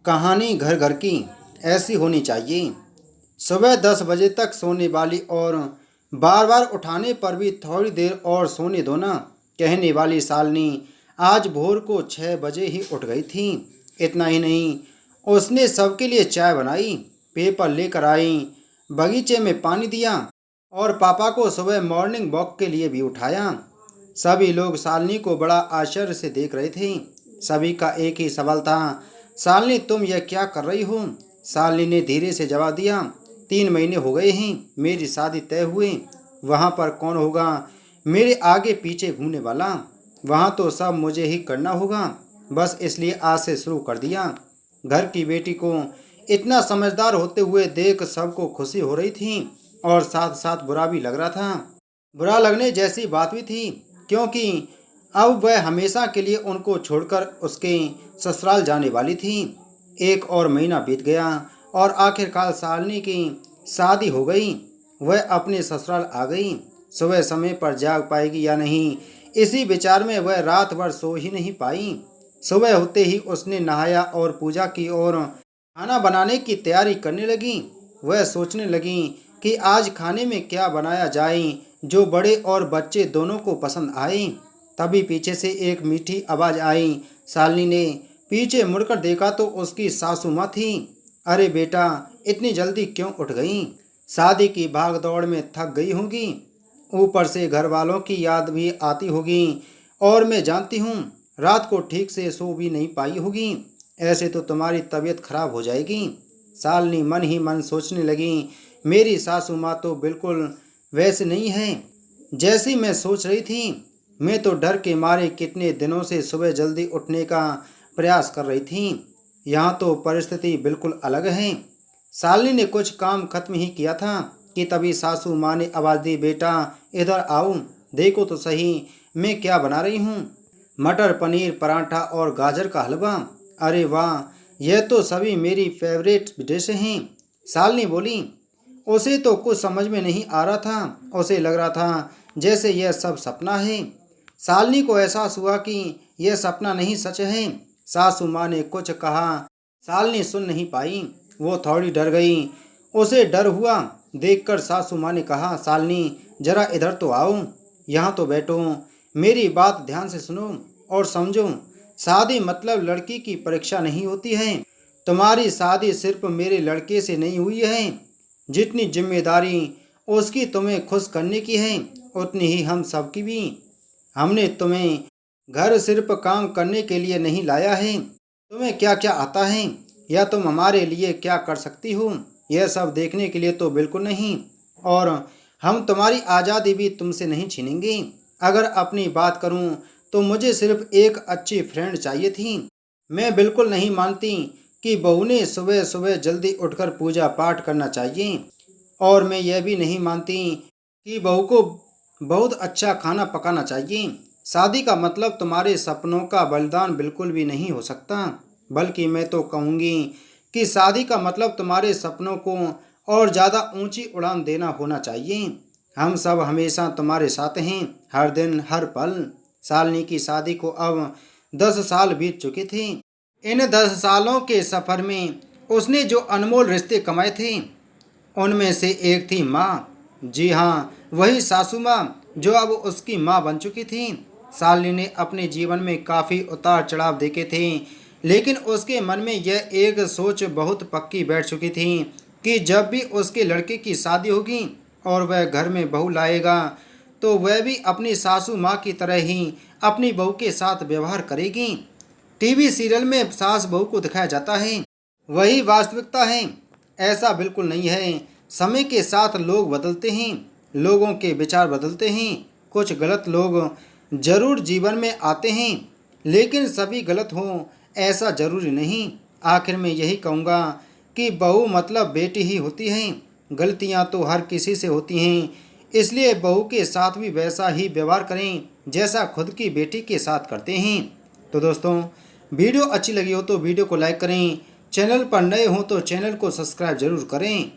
कहानी घर घर की ऐसी होनी चाहिए। सुबह 10 बजे तक सोने वाली और बार बार उठाने पर भी थोड़ी देर और सोने दो ना कहने वाली शालिनी आज भोर को 6 बजे ही उठ गई थी। इतना ही नहीं, उसने सबके लिए चाय बनाई, पेपर लेकर आई, बगीचे में पानी दिया और पापा को सुबह मॉर्निंग वॉक के लिए भी उठाया। सभी लोग शालिनी को बड़ा आश्चर्य से देख रहे थे। सभी का एक ही सवाल था, शालिनी तुम यह क्या कर रही हो? शालिनी ने धीरे से जवाब दिया, 3 महीने हो गए हैं मेरी शादी तय हुए। वहाँ पर कौन होगा मेरे आगे पीछे घूमने वाला? वहाँ तो सब मुझे ही करना होगा। बस इसलिए आज से शुरू कर दिया। घर की बेटी को इतना समझदार होते हुए देख सबको खुशी हो रही थी और साथ साथ बुरा भी लग रहा था। बुरा लगने जैसी बात भी थी, क्योंकि अब वह हमेशा के लिए उनको छोड़कर उसके ससुराल जाने वाली थी। 1 और महीना बीत गया और आखिरकार शालिनी की शादी हो गई। वह अपने ससुराल आ गई। सुबह समय पर जाग पाएगी या नहीं, इसी विचार में वह रात भर सो ही नहीं पाई। सुबह होते ही उसने नहाया और पूजा की और खाना बनाने की तैयारी करने लगी। वह सोचने लगी कि आज खाने में क्या बनाया जाए जो बड़े और बच्चे दोनों को पसंद आए। तभी पीछे से एक मीठी आवाज़ आई। शालिनी ने पीछे मुड़कर देखा तो उसकी सासू माँ थी। अरे बेटा, इतनी जल्दी क्यों उठ गई? शादी की भाग दौड़ में थक गई होगी, ऊपर से घर वालों की याद भी आती होगी और मैं जानती हूँ रात को ठीक से सो भी नहीं पाई होगी। ऐसे तो तुम्हारी तबीयत खराब हो जाएगी। शालिनी मन ही मन सोचने लगी, मेरी सासू माँ तो बिल्कुल वैसे नहीं है जैसी मैं सोच रही थी। मैं तो डर के मारे कितने दिनों से सुबह जल्दी उठने का प्रयास कर रही थी। यहाँ तो परिस्थिति बिल्कुल अलग है। शालिनी ने कुछ काम खत्म ही किया था कि तभी सासू माँ ने आवाज़ दी, बेटा इधर आओ, देखो तो सही मैं क्या बना रही हूँ। मटर पनीर पराठा और गाजर का हलवा। अरे वाह, यह तो सभी मेरी फेवरेट डिश हैं। शालिनी बोली। उसे तो कुछ समझ में नहीं आ रहा था। उसे लग रहा था जैसे यह सब सपना है। शालिनी को एहसास हुआ कि यह सपना नहीं सच है। सासू माँ ने कुछ कहा, शालिनी सुन नहीं पाई। वो थोड़ी डर गई। उसे डर हुआ देखकर सासू माँ ने कहा, शालिनी जरा इधर तो आओ, यहाँ तो बैठो, मेरी बात ध्यान से सुनो और समझो। शादी मतलब लड़की की परीक्षा नहीं होती है। तुम्हारी शादी सिर्फ मेरे लड़के से नहीं हुई है। जितनी जिम्मेदारी उसकी तुम्हें खुश करने की है उतनी ही हम सबकी भी। हमने तुम्हें घर सिर्फ काम करने के लिए नहीं लाया है। तुम्हें क्या क्या आता है या तुम हमारे लिए क्या कर सकती हो, यह सब देखने के लिए तो बिल्कुल नहीं। और हम तुम्हारी आज़ादी भी तुमसे नहीं छीनेंगे। अगर अपनी बात करूं तो मुझे सिर्फ एक अच्छी फ्रेंड चाहिए थी। मैं बिल्कुल नहीं मानती कि बहू ने सुबह सुबह जल्दी उठकर पूजा पाठ करना चाहिए। और मैं यह भी नहीं मानती कि बहू को बहुत अच्छा खाना पकाना चाहिए। शादी का मतलब तुम्हारे सपनों का बलिदान बिल्कुल भी नहीं हो सकता। बल्कि मैं तो कहूँगी कि शादी का मतलब तुम्हारे सपनों को और ज़्यादा ऊंची उड़ान देना होना चाहिए। हम सब हमेशा तुम्हारे साथ हैं, हर दिन हर पल। शालिनी की शादी को अब 10 साल बीत चुके थे। इन 10 सालों के सफ़र में उसने जो अनमोल रिश्ते कमाए थे उनमें से एक थी माँ। जी हाँ, वही सासू माँ जो अब उसकी माँ बन चुकी थी। शालिनी ने अपने जीवन में काफ़ी उतार चढ़ाव देखे थे, लेकिन उसके मन में यह एक सोच बहुत पक्की बैठ चुकी थी कि जब भी उसके लड़के की शादी होगी और वह घर में बहू लाएगा तो वह भी अपनी सासू माँ की तरह ही अपनी बहू के साथ व्यवहार करेगी। टीवी सीरियल में सास बहू को दिखाया जाता है, वही वास्तविकता है। ऐसा बिल्कुल नहीं है। समय के साथ लोग बदलते हैं, लोगों के विचार बदलते हैं। कुछ गलत लोग जरूर जीवन में आते हैं, लेकिन सभी गलत हों ऐसा जरूरी नहीं। आखिर में यही कहूँगा कि बहू मतलब बेटी ही होती है। गलतियाँ तो हर किसी से होती हैं, इसलिए बहू के साथ भी वैसा ही व्यवहार करें जैसा खुद की बेटी के साथ करते हैं। तो दोस्तों, वीडियो अच्छी लगी हो तो वीडियो को लाइक करें, चैनल पर नए हों तो चैनल को सब्सक्राइब जरूर करें।